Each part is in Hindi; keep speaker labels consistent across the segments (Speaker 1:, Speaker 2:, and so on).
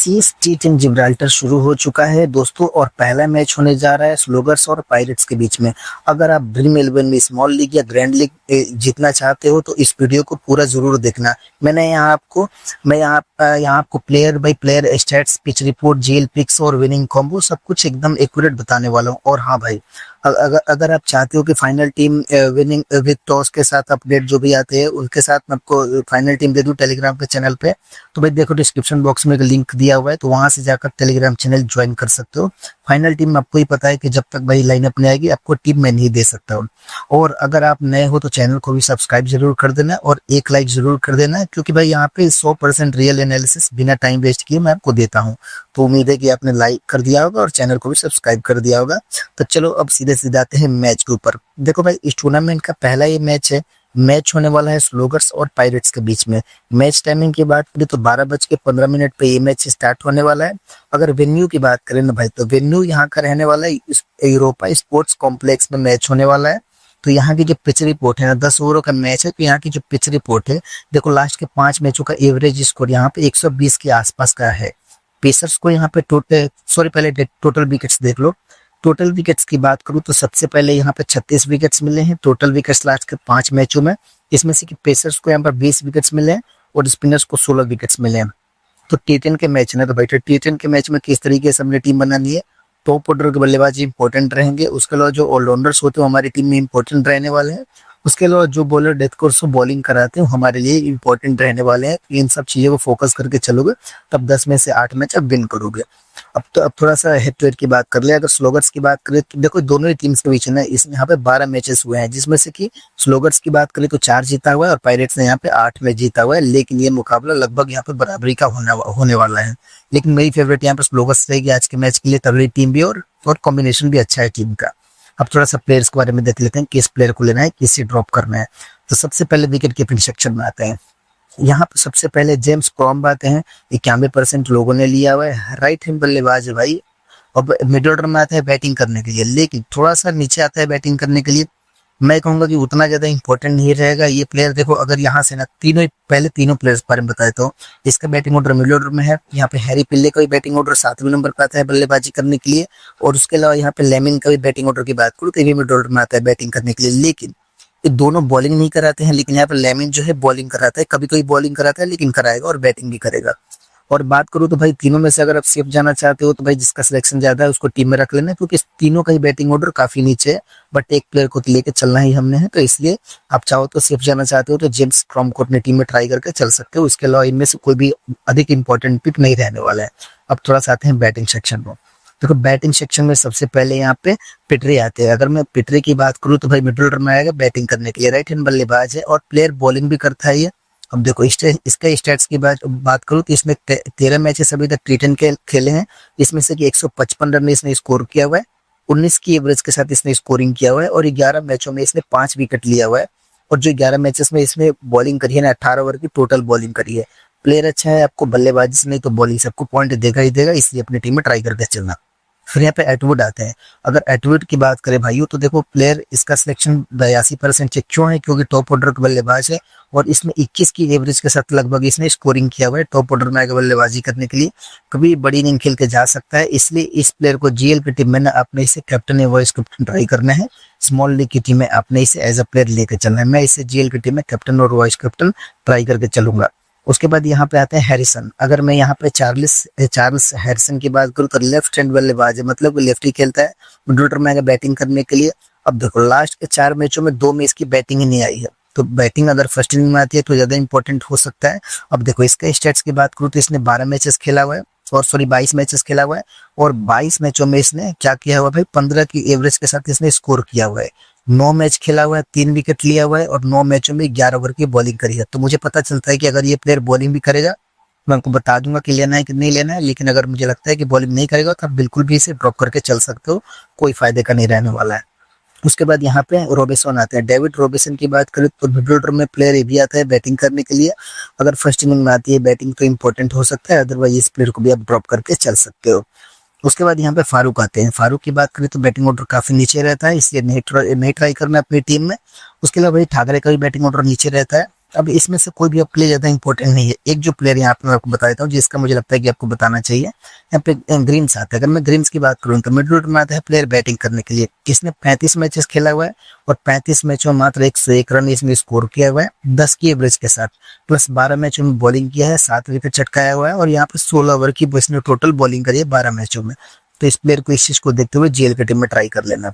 Speaker 1: आईसीसी टी10 जिब्राल्टर शुरू हो चुका है दोस्तों और पहला मैच होने जा रहा है स्लोगर्स और पायरेट्स के बीच में। अगर आप ड्रीम 11 में स्मॉल लीग या ग्रैंड लीग जीतना चाहते हो तो इस वीडियो को पूरा जरूर देखना। मैं यहाँ आपको player by player stats, pitch report, GL picks और विनिंग कॉम्बो सब कुछ एकदम एक्यूरेट बताने वाला हूँ। और हाँ भाई, अगर आप चाहते हो कि final team winning with toss के साथ अपडेट जो भी आते हैं उनके साथ मैं आपको फाइनल टीम दे दूं टेलीग्राम के चैनल पे, तो भाई देखो डिस्क्रिप्शन बॉक्स में एक लिंक दिया हुआ है, तो वहां से जाकर टेलीग्राम चैनल ज्वाइन कर सकते हो। फाइनल टीम में आपको ही पता है कि जब तक भाई लाइनअप नहीं आएगी आपको टीम में नहीं दे सकता हूँ। और अगर आप नए हो तो चैनल को भी सब्सक्राइब जरूर कर देना और एक लाइक जरूर कर देना, क्योंकि भाई यहाँ पे 100% रियल एनालिसिस बिना टाइम वेस्ट किए मैं आपको देता हूँ। तो उम्मीद है कि आपने लाइक कर दिया होगा और चैनल को भी सब्सक्राइब कर दिया होगा। तो चलो अब सीधे सीधे आते हैं मैच के ऊपर। देखो भाई, इस टूर्नामेंट का पहला ये मैच है। मैच होने वाला है स्लोगर्स और पायरेट्स के बीच में। मैच टाइमिंग की बात करें तो 12:15 पे ये मैच स्टार्ट होने वाला है। अगर वेन्यू की बात करें ना भाई, तो वेन्यू यहाँ का रहने वाला है यूरोपा स्पोर्ट्स कॉम्प्लेक्स में मैच होने वाला है। तो यहाँ की जो पिच रिपोर्ट है ना, 10 ओवरों का मैच है, तो यहाँ की जो पिच रिपोर्ट है, देखो लास्ट के 5 मैचों का एवरेज स्कोर यहाँ पे 120 के आसपास का है। पेसर्स को यहाँ पे पहले टोटल विकेट्स देख लो। टोटल विकेट्स की बात करूं तो सबसे पहले यहाँ पे 36 विकेट्स मिले हैं टोटल विकेट्स लास्ट के 5 मैचों में। इसमें से कि पेसर्स को यहाँ पर 20 विकेट्स मिले हैं और स्पिनर्स को 16 विकेट्स मिले हैं। तो टी10 के मैच है, तो भाई टी10 के मैच में किस तरीके से हमने टीम बनानी है। टॉप ऑर्डर के बल्लेबाजी इंपॉर्टेंट रहेंगे, उसके अलावा जो ऑलराउंडर्स होते हैं हमारी टीम में इंपॉर्टेंट रहने वाले हैं। उसके अलावा जो बॉलर डेथ कोर्स को बॉलिंग कराते हैं हमारे लिए इंपॉर्टेंट रहने वाले हैं। इन सब चीजों को फोकस करके चलोगे तब 10 में से 8 मैच आप विन करोगे। अब थोड़ा सा हेड टू हेड की बात कर ले। अगर स्लोगर्स की बात करें तो देखो दोनों ही टीम्स के बीच में इस यहाँ पे 12 मैचेस हुए हैं, जिसमें से कि स्लोगर्स की बात करें तो 4 जीता हुआ है और पायरेट्स ने यहाँ पे 8 मैच जीता हुआ है। लेकिन ये मुकाबला लगभग यहाँ पे बराबरी का होने वाला है। लेकिन मेरी फेवरेट यहाँ पे स्लोगर्स रहेगी आज के मैच के लिए। तगड़ी टीम भी और कॉम्बिनेशन भी अच्छा है टीम का। अब थोड़ा सा प्लेयर्स के बारे में देख लेते हैं, किस प्लेयर को लेना है, किसे ड्रॉप करना है। तो सबसे पहले विकेट कीपिंग सेक्शन में आते हैं। यहाँ पे सबसे पहले जेम्स क्रॉम्ब आते हैं। 91% लोगों ने लिया हुआ है। राइट हैंड बल्लेबाज है भाई, और मिडिल ऑर्डर में आता है बैटिंग करने के लिए, लेकिन थोड़ा सा नीचे आता है बैटिंग करने के लिए। मैं कहूंगा कि उतना ज्यादा इंपॉर्टेंट नहीं रहेगा ये प्लेयर। देखो अगर यहाँ से ना तीनों प्लेयर्स बारे में बता देता हूँ। इसका बैटिंग ऑर्डर मिडिल ऑर्डर में है। यहाँ पे हैरी पिल्ले का भी बैटिंग ऑर्डर 7वें नंबर पर आता है बल्लेबाजी करने के लिए। और उसके अलावा यहाँ पे लेमिन का भी बैटिंग ऑर्डर की बात करूँ तो ये भी मिडिल ऑर्डर में आता है बैटिंग करने के लिए। लेकिन ये दोनों बॉलिंग नहीं कराते हैं, लेकिन यहाँ पे लेमिन जो है बॉलिंग कराता है। कभी कभी बॉलिंग कराता है लेकिन कराएगा और बैटिंग भी करेगा। और बात करूँ तो भाई तीनों में से अगर आप सेफ जाना चाहते हो तो भाई जिसका सिलेक्शन ज्यादा है उसको टीम में रख लेना, क्योंकि तीनों का ही बैटिंग ऑर्डर काफी नीचे है। बट एक प्लेयर को तो लेके चलना ही हमने है, तो इसलिए आप चाहो तो सेफ जाना चाहते हो तो जेम्स क्रॉम्ब को अपनी टीम में ट्राई करके चल सकते हो। इसके अलावा इनमें से कोई भी अधिक इंपॉर्टेंट पिक नहीं रहने वाला है। अब थोड़ा सा आते हैं बैटिंग सेक्शन में। देखो बैटिंग सेक्शन में सबसे पहले यहाँ पे पिटरे आते हैं। अगर मैं पिटरे की बात करूँ तो भाई मिडिल ऑर्डर में आएगा बैटिंग करने के लिए। राइट हैंड बल्लेबाज है और प्लेयर बॉलिंग भी करता है ये। अब देखो इसका स्टैट्स की बात करूँ तो इसमें 13 मैचेस अभी तक टी10 के खेले हैं। इसमें से कि 155 रन इसने स्कोर किया हुआ है। 19 की एवरेज के साथ इसने स्कोरिंग किया हुआ है और 11 मैचों में इसने 5 विकेट लिया हुआ है। और जो 11 मैचेस में इसमें बॉलिंग करी है ना, 18 ओवर की टोटल बॉलिंग करी है। प्लेयर अच्छा है, आपको बल्लेबाजी से नहीं तो बॉलिंग से आपको पॉइंट देगा ही देगा, इसलिए अपनी टीम में ट्राई करके चलना। फिर यहाँ पे एटवुड आते हैं। अगर एटवुड की बात करें भाइयों तो देखो प्लेयर इसका सिलेक्शन 82% चेक क्यों है, क्योंकि टॉप ऑर्डर का बल्लेबाज है और इसमें 21 की एवरेज के साथ लगभग इसने स्कोरिंग किया हुआ है। टॉप ऑर्डर में आएगा बल्लेबाजी करने के लिए, कभी बड़ी इनिंग खेल के जा सकता है। इसलिए इस प्लेयर को जीएल की टीम में ना आपने इसे कैप्टन या वाइस कैप्टन ट्राई करना है। स्मॉल लीग की टीम में आपने इसे एज अ प्लेयर लेकर चलना है। मैं इसे जीएल की टीम में कैप्टन और वाइस कैप्टन ट्राई करके चलूंगा। उसके बाद यहाँ पे आते हैं हैरिसन। अगर मैं यहाँ पे चार्ल्स हैरिसन की बात करूँ तो लेफ्ट हैंड बल्लेबाज है, मतलब लेफ्टी खेलता है। मिडिल ऑर्डर में आएगा बैटिंग करने के लिए। अब देखो लास्ट के 4 मैचों में 2 में इसकी बैटिंग ही नहीं आई है, तो बैटिंग अगर फर्स्ट इनिंग में आती है तो ज्यादा इंपॉर्टेंट हो सकता है। अब देखो इसका स्टैट्स की बात करूँ तो इसने 12 मैचेस खेला हुआ है और 22 मैचेस खेला हुआ है। और 22 मैचों में इसने क्या किया हुआ है भाई, 15 की एवरेज के साथ इसने स्कोर किया हुआ है। 9 मैच खेला हुआ है, 3 विकेट लिया हुआ है और 9 मैचों में 11 ओवर की बॉलिंग करी है। तो मुझे पता चलता है कि अगर ये प्लेयर बॉलिंग भी करेगा मैं आपको बता दूंगा कि लेना है कि नहीं लेना है। लेकिन अगर मुझे लगता है कि बॉलिंग नहीं करेगा तो आप बिल्कुल भी इसे ड्रॉप करके चल सकते हो, कोई फायदे का नहीं रहने वाला है। उसके बाद यहाँ पे रॉबिन्सन आते हैं। डेविड रॉबिन्सन की बात करें तो मिडिल ऑर्डर में प्लेयर ये भी आता है बैटिंग करने के लिए। अगर फर्स्ट इनिंग में आती है बैटिंग तो इंपॉर्टेंट हो सकता है, अदरवाइज इस प्लेयर को भी आप ड्रॉप करके चल सकते हो। उसके बाद यहाँ पे फारूक आते हैं। फारूक की बात करें तो बैटिंग ऑर्डर काफी नीचे रहता है, इसलिए नहीं ट्राई करना अपनी टीम में। उसके अलावा भाई ठाकरे का भी बैटिंग ऑर्डर नीचे रहता है। अब इसमें से कोई भी प्लेयर ज्यादा इंपॉर्टेंट नहीं है। एक जो प्लेयर यहाँ पे मैं आपको बता देता हूँ जिसका मुझे लगता है कि आपको बताना चाहिए, यहाँ पे ग्रीन्स आता है। अगर मैं ग्रीन्स की बात करूँ तो मिडिल ऑर्डर में आता है प्लेयर बैटिंग करने के लिए। इसने 35 मैचेस खेला हुआ है और 35 मैचों में मात्र 101 रन इसने स्कोर किया हुआ है 10 की एवरेज के साथ, प्लस 12 मैचों में बॉलिंग किया है, 7 विकेट चटकाया हुआ है और यहाँ पे 16 ओवर की इसने टोटल बॉलिंग करी है 12 मैचों में। तो इस प्लेयर को इस चीज को देखते हुए जीएल की टीम में ट्राई कर लेना।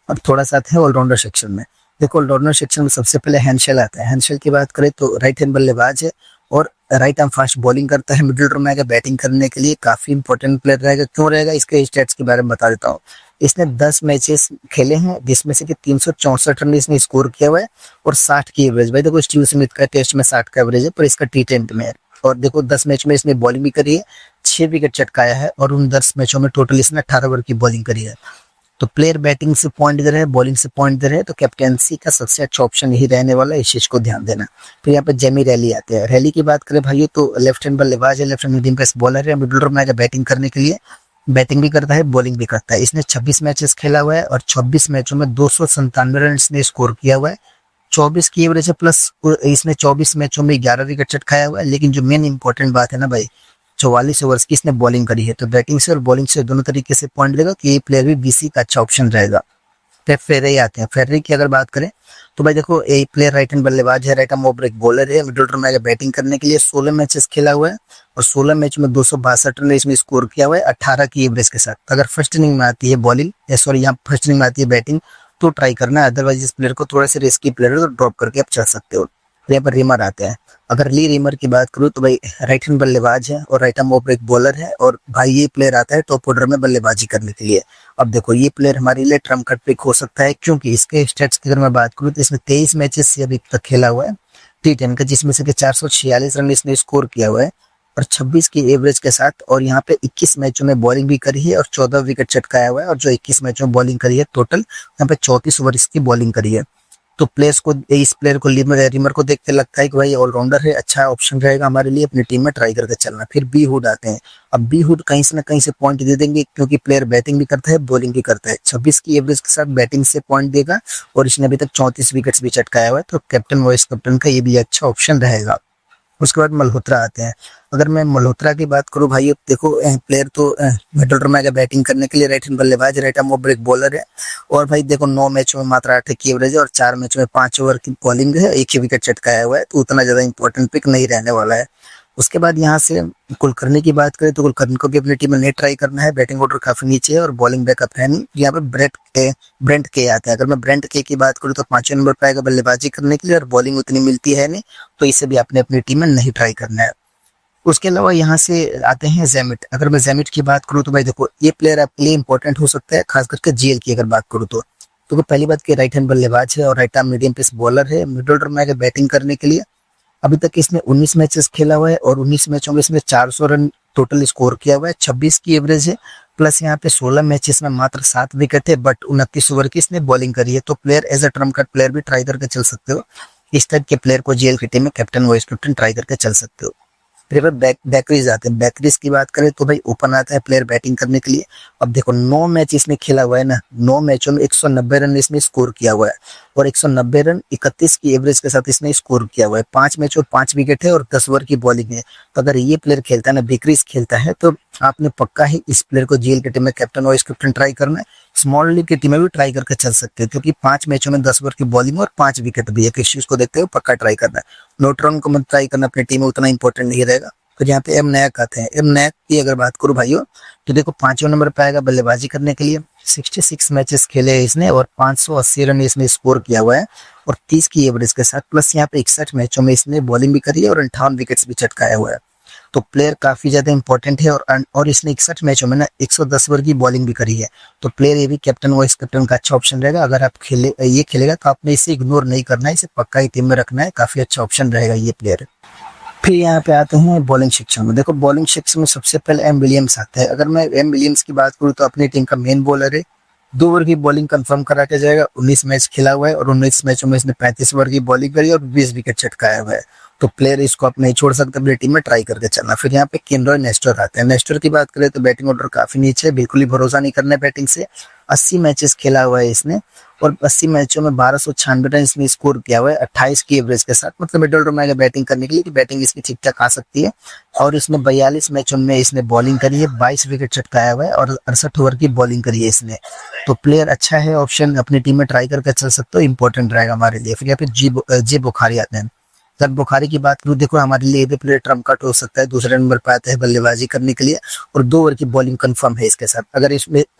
Speaker 1: अब थोड़ा सा है ऑलराउंडर सेक्शन में। देखो ऑलराउंडर सेक्शन में सबसे पहले हैंशेल आता है। हैंशेल की बात करें तो राइट हैंड बल्लेबाज है और राइट आर्म फास्ट बॉलिंग करता है। मिडिल ऑर्डर में आएगा बैटिंग करने के लिए, काफी इंपॉर्टेंट प्लेयर रहेगा। क्यों रहेगा इसके स्टेट्स के बारे में बता देता हूँ। इसने 10 मैचेस खेले हैं जिसमें से कि 364 रन इसने स्कोर किया हुआ है और 60 की एवरेज। भाई देखो स्टीव स्मिथ का टेस्ट में 60 का एवरेज है पर इसका T20 में है। और देखो 10 मैच में इसने बॉलिंग भी करी है, 6 विकेट चटकाया है और उन 10 मैचों में टोटल इसने 18 ओवर की बॉलिंग करी है। तो प्लेयर बैटिंग से पॉइंट दे रहे हैं, बॉलिंग से पॉइंट दे रहे हैं, तो कैप्टेंसी का सबसे अच्छा ऑप्शन यही रहने वाला है, इस चीज को ध्यान देना। फिर यहाँ पे जेमी रैली आते हैं। रैली की बात करें भाइयों तो लेफ्ट हैंड बल्लेबाज है, left hand medium pace bowler है, मिडिल ऑर्डर में आएगा बैटिंग करने के लिए, बैटिंग भी करता है बॉलिंग भी करता है। इसने 26 मैचेस खेला हुआ है और 26 मैचों में 297 रन इसने स्कोर किया हुआ है, 24 की एवरेज है, प्लस इसने 24 मैचों में 11 विकेट चटकाया हुआ है। लेकिन जो मेन इंपॉर्टेंट बात है ना भाई, 44 ओवर्स की इसने बॉलिंग करी है। तो बैटिंग से और बॉलिंग से दोनों तरीके से पॉइंट देगा कि ये प्लेयर भी बीसी का अच्छा ऑप्शन रहेगा। फिर फेर्रे आते हैं। फेर्रे की अगर बात करें तो भाई देखो ये प्लेयर राइट हैंड बल्लेबाज है, right arm off break bowler है, मिडिल ऑर्डर में आएगा बैटिंग करने के लिए। 16 मैचेस खेला हुआ है और 16 मैच में 262 रन इसमें स्कोर किया हुआ है 18 की एवरेज के साथ। अगर फर्स्ट इनिंग में आती है बॉलिंग, सॉरी यहाँ फर्स्ट इनिंग में आती है बैटिंग तो ट्राई करना है, अदरवाइज इस प्लेयर को थोड़ा सा रिस्की प्लेयर है तो ड्रॉप करके आप चल सकते हो। यहाँ पर रीमर आते हैं। अगर ली रीमर की बात करूँ तो भाई राइट हैंड बल्लेबाज है और right arm off break bowler है और भाई ये प्लेयर आता है टॉप ऑर्डर में बल्लेबाजी करने के लिए। अब देखो ये प्लेयर हमारे लिए ट्रम्प कार्ड पिक हो सकता है क्योंकि इसके स्टेट्स की अगर मैं बात करूँ तो इसमें 23 मैचेस से अभी तक खेला हुआ है T10 का, जिसमें से 446 रन इसने स्कोर किया हुआ है और 26 की एवरेज के साथ। और यहाँ पे 21 मैचों में बॉलिंग भी करी है और 14 विकेट चटकाया हुआ है। और जो 21 मैचों में बॉलिंग करी है टोटल यहाँ पे 34 ओवर इसकी बॉलिंग करी है। तो प्लेयर्स को इस प्लेयर को रीमर को देख के लगता है कि भाई ऑलराउंडर है, अच्छा ऑप्शन रहेगा हमारे लिए, अपनी टीम में ट्राई करके चलना। फिर बी हुड आते हैं। अब बी हुड कहीं से ना कहीं से पॉइंट दे देंगे क्योंकि प्लेयर बैटिंग भी करता है बॉलिंग भी करता है। 26 की एवरेज के साथ बैटिंग से पॉइंट देगा और इसने अभी तक 34 विकेट्स भी चटकाया हुआ है। तो कैप्टन वाइस कैप्टन का ये भी अच्छा ऑप्शन रहेगा। उसके बाद मल्होत्रा आते हैं। अगर मैं मल्होत्रा की बात करूं भाई, देखो प्लेयर तो मिडिल ऑर्डर में आएगा बैटिंग करने के लिए, राइट हैंड बल्लेबाज, right arm off break bowler है और भाई देखो 9 मैचों में मात्र 8 की एवरेज है और 4 मैचों में 5 ओवर की बॉलिंग है, 1 ही विकेट चटकाया हुआ है। तो उतना ज्यादा इंपॉर्टेंट पिक नहीं रहने वाला है। उसके बाद यहाँ से कुलकर्णी की बात करें तो कुलकर्णी को भी अपनी टीम में नहीं ट्राई करना है। बैटिंग ऑर्डर काफी नीचे है और बॉलिंग बैकअप है नहीं। यहाँ पे ब्रेंट के आते हैं। अगर मैं ब्रेंट के की बात करूँ तो 5वें नंबर पर आएगा बल्लेबाजी करने के लिए और बॉलिंग उतनी मिलती है नहीं, तो इसे भी आपने अपनी टीम में नहीं ट्राई करना है। उसके अलावा यहाँ से आते हैं जैमिट। अगर मैं जैमिट की बात करूँ तो भाई देखो ये प्लेयर आपके लिए इंपॉर्टेंट हो सकता है, खास करके जीएल की अगर बात करूँ तो पहली बात की राइट हैंड बल्लेबाज है और right arm medium pace bowler है, मिडिल ऑर्डर में आएगा बैटिंग करने के लिए। अभी तक इसने 19 मैचेस खेला हुआ है और 19 मैचों में इसने 400 रन टोटल स्कोर किया हुआ है, 26 की एवरेज है, प्लस यहाँ पे 16 मैचेस में मात्र 7 विकेट है, बट 29 ओवर की इसने बॉलिंग करी है। तो player as a trump card player भी ट्राई करके चल सकते हो। इस टाइप के प्लेयर को जीएल की टीम में कैप्टन वाइस कैप्टन ट्राई करके चल सकते हो। फिर बैकरीज आते हैं। बैकरीज की बात करें तो भाई ओपन आता है प्लेयर बैटिंग करने के लिए। अब देखो 9 मैच इसने खेला हुआ है ना, 9 मैचों में 190 रन इसने स्कोर किया हुआ है और 190 रन 31 की एवरेज के साथ इसने स्कोर किया हुआ है। 5 मैच और 5 विकेट है और 10 ओवर की बॉलिंग है। तो अगर ये प्लेयर खेलता है ना, बैकरीज खेलता है, तो आपने पक्का ही इस प्लेयर को जीएल की टीम में कैप्टन वाइस कैप्टन ट्राई करना है। स्मॉल लीग की टीम में भी ट्राई करके चल सकते हो क्योंकि 5 मैचों में 10 ओवर की बॉलिंग और 5 विकेट भी है। किस चीज को देखते हो पक्का ट्राई करना है। नोट रन को मत ट्राई करना, अपनी टीम में उतना इंपॉर्टेंट नहीं रहेगा। तो यहाँ पे एम नायक आते हैं। एम नायक की अगर बात करूं भाइयों तो देखो 5वें नंबर पे आएगा बल्लेबाजी करने के लिए। 66 मैचेस खेले हैं इसने और 580 रन इसमें स्कोर किया हुआ है और 30 की एवरेज के साथ, प्लस यहाँ पे 61 मैचों में इसने बॉलिंग भी करी है और 58 विकेट्स भी चटकाया हुआ है। तो प्लेयर काफी ज्यादा इंपॉर्टेंट है और इसने 61 मैचों में ना 110 ओवर की बॉलिंग भी करी है। तो प्लेयर ये भी कैप्टन वाइस कैप्टन का अच्छा ऑप्शन रहेगा। अगर आप ये खेलेगा तो आपने इसे इग्नोर नहीं करना है, इसे पक्का ही टीम में रखना है। काफी अच्छा ऑप्शन रहेगा ये प्लेयर। फिर यहाँ पे आते हैं बॉलिंग सेक्शन में। देखो बॉलिंग सेक्शन में सबसे पहले एम विलियम्स आता है। अगर मैं एम विलियम्स की बात करूँ तो अपनी टीम का मेन बॉलर है। 2 ओवर की बॉलिंग कंफर्म करा के जाएगा। 19 मैच खेला हुआ है और 19 मैचों में इसने 35 ओवर की बॉलिंग करी और 20 विकेट चटकाया हुआ है। तो प्लेयर इसको आप नहीं छोड़ सकते, अपनी टीम में ट्राई करके चलना। फिर यहाँ पे किनरॉय नेस्टर आते हैं। नेस्टर की बात करें तो बैटिंग ऑर्डर काफी नीचे है, बिल्कुल ही भरोसा नहीं करना है बैटिंग से। 80 मैचेस खेला हुआ है इसने और 80 मैचों में 1296 रन इसने स्कोर किया हुआ है 28 की एवरेज के साथ। मतलब मिडिल ऑर्डर में बैटिंग करने के लिए कि बैटिंग इसकी ठीक ठाक आ सकती है। और इसमें 42 मैचों में इसने बॉलिंग करी है, 22 विकेट चटकाया हुआ है और 68 ओवर की बॉलिंग करी है इसने। तो प्लेयर अच्छा है, ऑप्शन अपनी टीम में ट्राई करके चल सकते हो, इंपॉर्टेंट रहेगा हमारे लिए। फिर यहाँ पे जे बुखारी आते हैं। जब बुखारी की बात करूँ, देखो हमारे लिए भी प्लेयर ट्रम्प कार्ड हो सकता है। दूसरे नंबर पर आता है बल्लेबाजी करने के लिए और 2 ओवर की बॉलिंग कंफर्म है इसके साथ।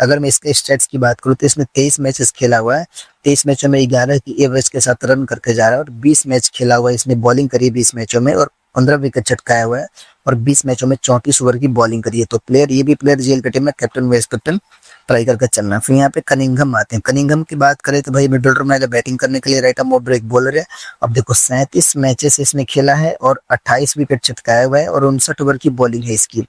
Speaker 1: अगर मैं इसके स्टेट्स की बात करूँ तो इसने 23 मैचेस खेला हुआ है, 23 मैचों में 11 की एवरेज के साथ रन करके जा रहा है और 20 मैच खेला हुआ है इसने, बॉलिंग करी 20 मैचों में और 15 विकेट चटकाया हुआ है और 20 मैचों में 34 ओवर की बॉलिंग करी है। तो प्लेयर ये भी प्लेयर जीएल की टीम में कैप्टन वाइस कैप्टन ट्राई करके चलना। फिर यहाँ पे कनिंघम आते हैं। कनिंघम की बात करें तो भाई मिडिल ऑर्डर में अगर बैटिंग करने के लिए right arm off break bowler है। अब देखो 37 मैचेस इसने खेला है और 28 विकेट चटकाया हुआ है और 59 ओवर की बॉलिंग है इसकी।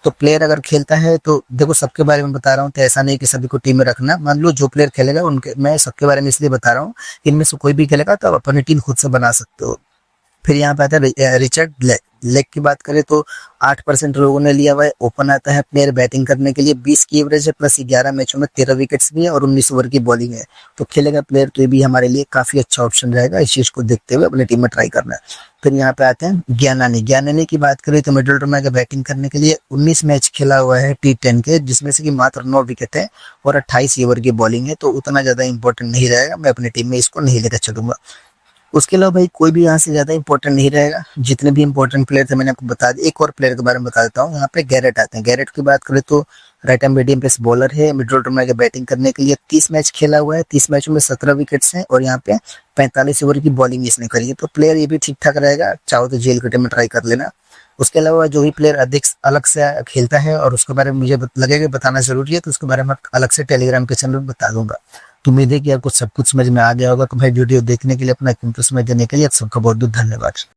Speaker 1: तो प्लेयर अगर खेलता है तो देखो सबके बारे में बता रहा हूँ, तो ऐसा नहीं कि सभी को टीम में रखना। मान लो जो प्लेयर खेलेगा उनके, मैं सबके बारे में इसलिए बता रहा हूँ, इनमें से कोई भी खेलेगा तो आप अपनी टीम खुद से बना सकते हो। फिर यहाँ पे आता है रिचर्ड लेग। लेग की बात करें तो 8% लोगों ने लिया हुआ है। ओपन आता है प्लेयर बैटिंग करने के लिए, 20 की एवरेज है प्लस 11 मैचों में 13 विकेट्स भी है और 19 ओवर की बॉलिंग है। तो खेलेगा प्लेयर तो ये भी हमारे लिए काफी अच्छा ऑप्शन रहेगा। इस चीज को देखते हुए अपनी टीम में ट्राई करना है। फिर यहाँ पे आते हैं ज्ञानानी। ज्ञानानी की बात करें तो मिडिल ऑर्डर में अगर बैटिंग करने के लिए 19 मैच खेला हुआ है T10 के, जिसमें से कि मात्र 9 विकेट है और 28 ओवर की बॉलिंग है। तो उतना ज्यादा इंपॉर्टेंट नहीं रहेगा, मैं अपनी टीम में इसको नहीं लेकर चलूंगा। उसके अलावा भाई कोई भी यहाँ से ज्यादा इंपॉर्टेंट नहीं रहेगा। जितने भी इंपॉर्टेंट प्लेयर थे मैंने आपको बता दिया। एक और प्लेयर के बारे में बता देता हूँ। यहाँ पे गैरेट आते हैं। गैरेट की बात करें तो right arm medium pace bowler है, मिडिल ऑर्डर में बैटिंग करने के लिए 30 मैच खेला हुआ है, 30 मैचों में 17 विकेट्स हैं और यहाँ पे 45 ओवर की बॉलिंग इसने करी है। तो प्लेयर ये भी ठीक ठाक रहेगा, चाहो तो जेल के टीम में ट्राई कर लेना। उसके अलावा जो भी प्लेयर अधिक अलग से खेलता है और उसके बारे में मुझे लगेगा बताना जरूरी है, तो उसके बारे में अलग से टेलीग्राम के चैनल में बता दूंगा। तो उम्मीद है कि आपको सब कुछ समझ में आ गया होगा। तो भाई वीडियो देखने के लिए, अपना कीमती समय देने के लिए आप सबका बहुत बहुत धन्यवाद।